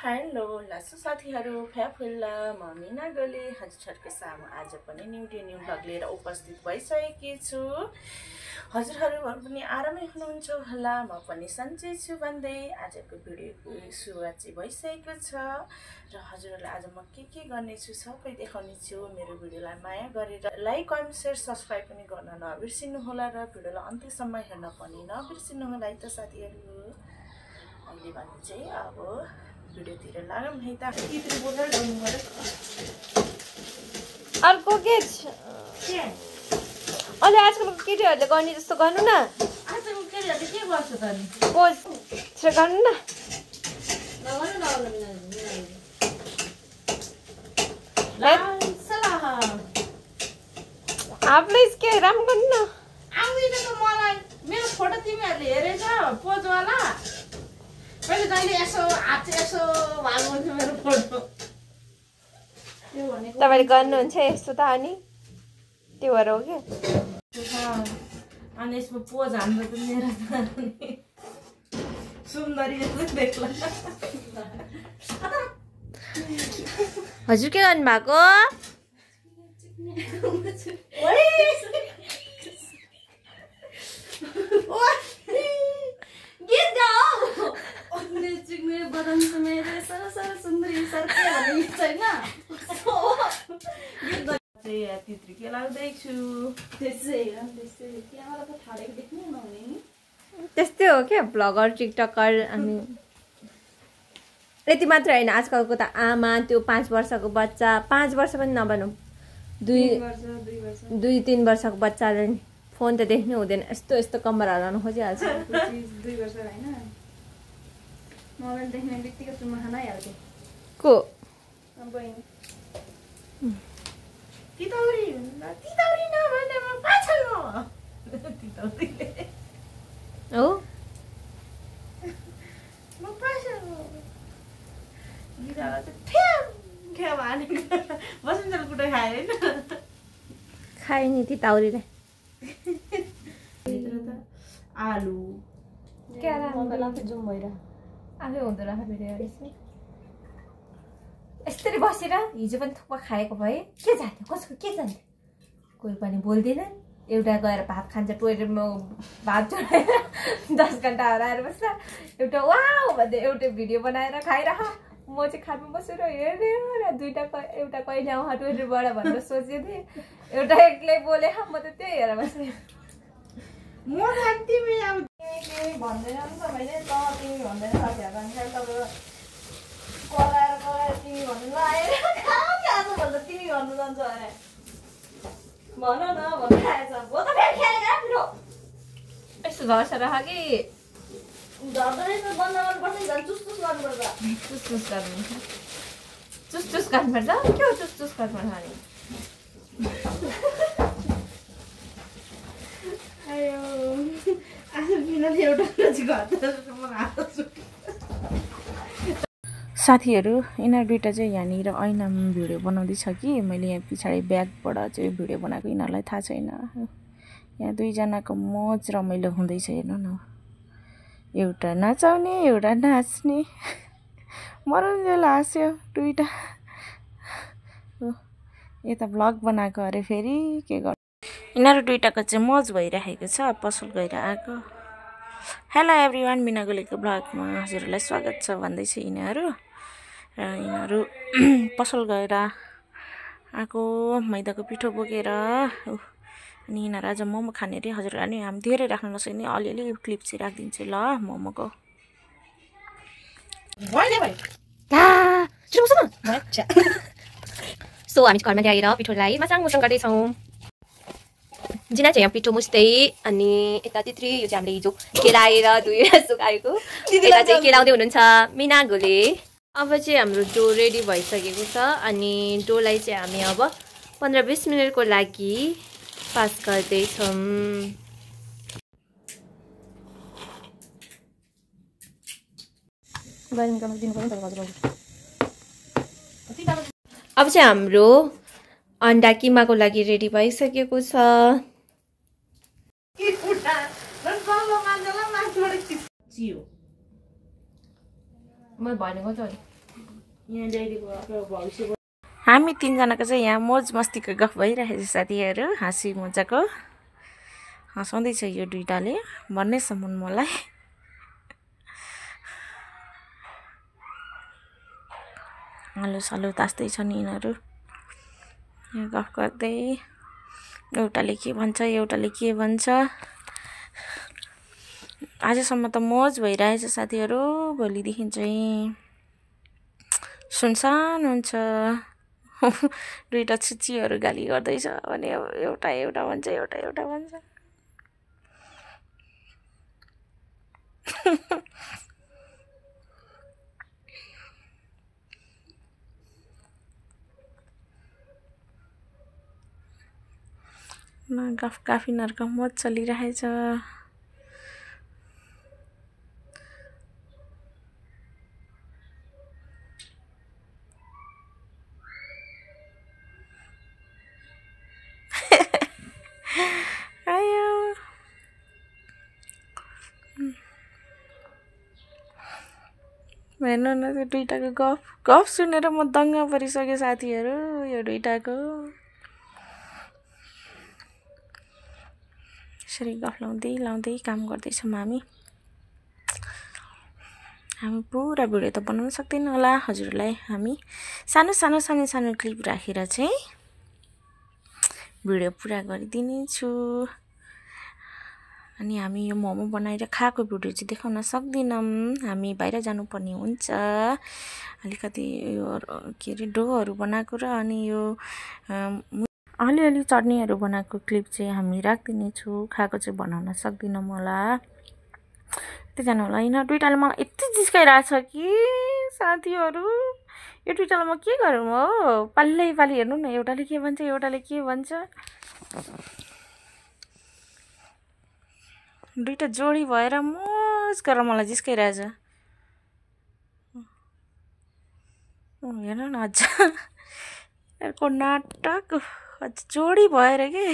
Hello लासु साथीहरू फ्याफुल्ला म मिना गोले हजुरहरूको सामु आज पनि न्यू भ्लग लिएर उपस्थित भइसकेकी छु। हजुरहरू पनि आरामै हुनुहुन्छ होला, म पनि सन्चै छु भन्दै आजको भिडियोको सुरुवात चाहिँ भइसकेको छ र हजुरहरूलाई आज म के गर्नेछु सबै देखाउने छु। मेरो भिडियोलाई माया गरेर लाइक कमेन्ट सेयर सब्स्क्राइब पनि गर्न नबिर्सिनु होला र भिडियोलाई अन्त्यसम्म हेर्न पनि नबिर्सिनु होला है त साथीहरू। अहिले भने चाहिँ अब भिडियोतिर लागौँ है त। तित्री बोतल ल्याउनु पर्यो। अर्को के अहिले आजकलको केटीहरूले गर्ने जस्तो गर्नु न। आजकलको केटीहरूले के गर्छ त नि? पोज गर्नु न। आफूले के राम्रो गर्नु न। आउँदैन त मलाई। मेरो फोटो तिमीहरूले हेरेछ पोजवाला। मैले जहिले यसो हात यसो भाग्नु मेरो फोटो। त्यो भनेको तपाईँले गर्नुहुन्छ यस्तो त अनि त्यो भएर हो क्या। अनि यसमा पोज हाम्रो त मेरो सुन्दरी जस्तो देख्ला। हजुर के गर्नु भएको? गीत गाऊ। बदन से मेरे सर सर सुन्दरी सर के भन्ने गीत छैन? गीत तित्री के लाग्दैछु त्यस्तै हो क्या ब्लगर टिकटकर। अनि यति मात्र होइन, आजकलको त आमा त्यो 5 वर्षको बच्चा, 5 वर्ष पनि नभनौँ 2-3 वर्षको बच्चाले फोन त देख्नै हुँदैन, यस्तो यस्तो कम्बर हराउनु खोजिहाल्छ। 2 वर्ष होइन मोबाइल देख्ने बित्तिकै सुनमा खाना हाल्थे को तितौरी नभने म पाछल म तितौरीले हो म पाछल बिराला चाहिँ ठ्याम ठ्याम हानेको बसुन्जेल कुटो खाए हैन खाए नि तितौरीले। भित्र त आलु क्या मोबाइल आफै जुम भइरा आफै हुँदो रहेछ भिडियो यस्तरी बसेर हिजो पनि थुक्पा खाएको भए के जान्थ्यो, कसको के जान्थ्यो। कोही पनि बोल्दैनन्। एउटा गएर भात खान्छ टोइलेटमा, भात चढाएर 10 घन्टा हराएर बस्छ। एउटा वाउ भन्दै एउटा भिडियो बनाएर खाइरह, म चाहिँ खानु बसेर हेर्ने र एउटा कहिले आउँछ टोइलेटबाट भनेर सोचेको थिएँ। एउटा एक्लै बोले म त त्यही हेरेर बसेँ। म जान्थेँ म आउँथे तिमी भन्दैन नि त मैले त तिमी भन्दैन साथीहरु अनि तपाईँ कराएर तिमी भन्नु लाएर कहाँ जानु भन्दा तिमी भन्नु जान्छ अरे भन न भन्दै आएछ। हो त फेरि खेलेर फिरो यस्तो झर्छ रह कि झर्दैन बन्द गर्नुपर्छ नि झन् चुस गर्नुपर्छ। चुस गर्नुपर्छ के हो चुस गर्नुपर्छ अनि आयो आज बिनाले एउटा साथीहरू यिनीहरू दुइटा चाहिँ यहाँनिर ऐनामा भिडियो बनाउँदैछ कि मैले यहाँ पछाडि ब्यागबाट चाहिँ भिडियो बनाएको, यिनीहरूलाई थाहा छैन। यहाँ दुईजनाको मोज रमाइलो हुँदैछ हेर्नु न। एउटा नचाउने एउटा नाच्ने मरुन्जेल हाँस्यो दुइटा। यता भ्लग बनाएको अरे फेरि के गर्नु। यिनीहरू दुइटाको चाहिँ मज भइरहेको छ, पसल गएर आएको। हेलो एभ्रिवान, मिना गोलेको ब्लगमा हजुरहरूलाई स्वागत छ भन्दैछ यिनीहरू। र यिनीहरू पसल गएर आएको मैदाको पिठो बोकेर। अनि यिनीहरू आज मोमो खाने अरे। हजुरलाई नि हामी धेरै राख्न नसक्ने, अलिअलि क्लिप चाहिँ राखिदिन्छु ल मोमोको। सो हामी घरमा ल्याएर पिठोलाई मसँग गर्दैछौँ। जिना चाहिँ यहाँ पिठो मुस्दै, अनि यता तित्री यो चाहिँ हामीले हिजो केलाएर धोएर सुकाएको, यता चाहिँ केलाउँदै हुनुहुन्छ मिना गोले। अब चाहिँ हाम्रो डो रेडी भइसकेको छ अनि डोलाई चाहिँ हामी अब 15-20 मिनटको लागि पास गर्दैछौँ। अब चाहिँ हाम्रो अन्डा किमाको लागि रेडी भइसकेको छ। चियो मैले भनेको त यहाँ डेलीको भविष्य हामी तीनजनाको चाहिँ यहाँ मोज मस्तीको गफ भइरहेको छ साथीहरू, हाँसी मजाको हँसाउँदैछ यो दुइटाले भन्नेसम्म मलाई। आलु सालु तास्दै छन् यिनीहरू यहाँ गफ गर्दै, एउटाले के भन्छ एउटाले के भन्छ। आजसम्म त मोज भइरहेछ साथीहरू, भोलिदेखि चाहिँ सुनसान हुन्छ। दुईटा छिच्चीहरू गाली गर्दैछ भने एउटा भन्छ एउटा भन्छ। गफ काफिनहरूको मोज चलिरहेछ। हेर्नु न त्यो दुइटाको गफ सुनेर म दङ्ग परिसकेँ साथीहरू। यो दुइटाको यसरी गफ लाउँदै काम गर्दैछौँ हामी। पुरा भिडियो त बनाउन सक्दैन होला हजुरलाई। हामी सानो क्लिप राखेर चाहिँ भिडियो पुरा गरिदिनेछु। अनि हामी यो मोमो बनाएर खाएको भिडियो चाहिँ देखाउन सक्दैनौँ, हामी बाहिर जानुपर्ने हुन्छ। अलिकति यो के अरे डोहरू बनाएको र अनि यो अलिअलि चटनीहरू बनाएको क्लिप चाहिँ हामी राखिदिनेछु। खाएको चाहिँ बनाउन सक्दिनँ होला, यतिजना होला। यिनीहरू दुइटाले मलाई यति जिस्काइरहेछ कि साथीहरू, यो दुइटालाई म के गरौँ हो। पालि हेर्नु न, एउटाले के भन्छ एउटाले के भन्छ। दुइटा जोडी भएर मोज गरेर मलाई जिस्काइरहेछ। हेर्नु न अझ यिनीहरूको नाटक, अझ जोडी भएर के।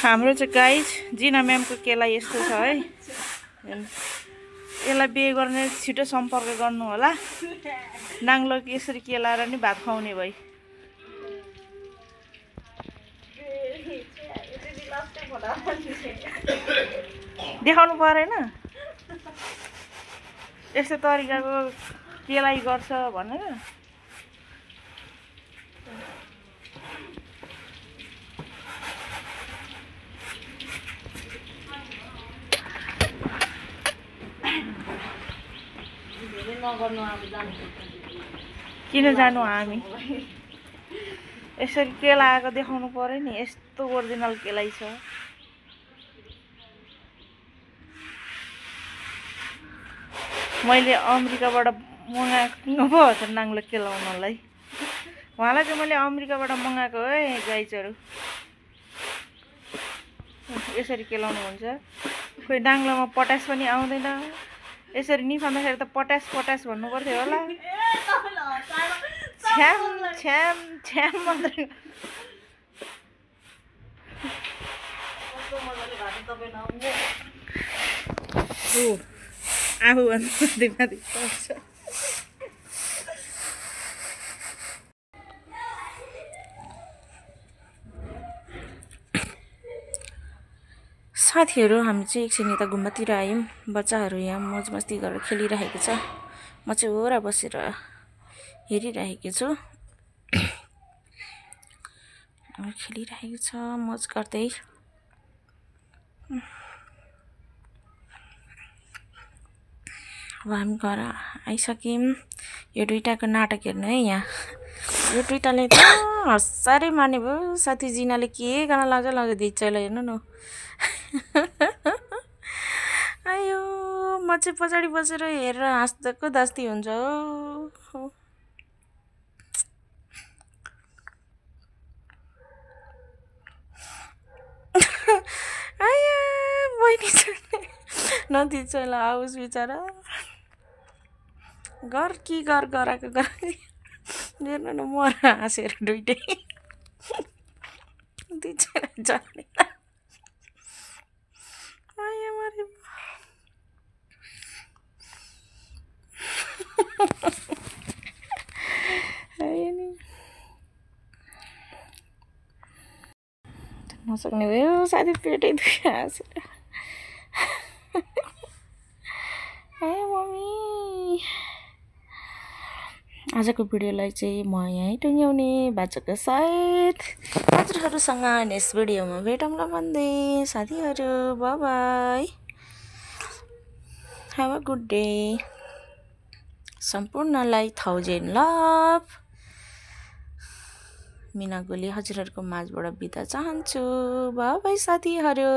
हाम्रो चाहिँ गाइज जिना म्यामको केला यस्तो छ है। यसलाई बिहे गर्ने छिटो सम्पर्क गर्नु होला। नाङ्लो यसरी केलाएर नि भात खुवाउने भई। देखाउनु परेन यस्तो तरिकाको केलाई गर्छ भनेर। किन जानु हामी, यसरी केला आएको देखाउनु पर्यो नि। यस्तो ओरिजिनल केलाई छ। मैले अमेरिकाबाट मगाएको पो त नाङ्लो केलाउनलाई। उहाँलाई चाहिँ मैले अमेरिकाबाट मगाएको है गाइजहरू। यसरी केलाउनु हुन्छ। खोइ नाङ्लोमा पटास पनि आउँदैन। यसरी निफाउँदाखेरि त पटास भन्नु पर्थ्यो होला। छ्याम मात्रै। आफूभन्दा माथि पर्छ। साथीहरू हामी चाहिँ एकछिन यता गुम्बातिर आयौँ। बच्चाहरू यहाँ मोज मस्ती गरेर खेलिरहेको छ। म चाहिँ वरा बसेर हेरिरहेको छु। खेलिरहेको छ मोज गर्दै। अब हामी घर आइसक्यौँ। यो दुइटाको नाटक हेर्नु है। यहाँ यो दुइटाले त हसारै माने भयो। साथी जिनाले के गर्न लाउँछ दिचैलाई हेर्नु न। आयो म चाहिँ पछाडि बसेर हेरेर हाँस्दाको दास्ती हुन्छ हो। आया बहिनी नदिचैला आओस् बिचरा। गराएको हेर्नु न म हाँसेर दुइटै दिचैला जाने। आया नसक्ने भयो साथी पेटै दुखाएको छ मम्मी आजको भिडियोलाई चाहिँ म यहीँ टुङ्ग्याउने बाचाको सायद हजुरहरूसँग नेक्स्ट भिडियोमा भेटौँला भन्दै साथीहरू bye bye have a good day सम्पूर्णलाई 1000 लभ मिना गोली हजुरहरूको माझबाट बिदा चाहन्छु बाइ बाइ साथीहरू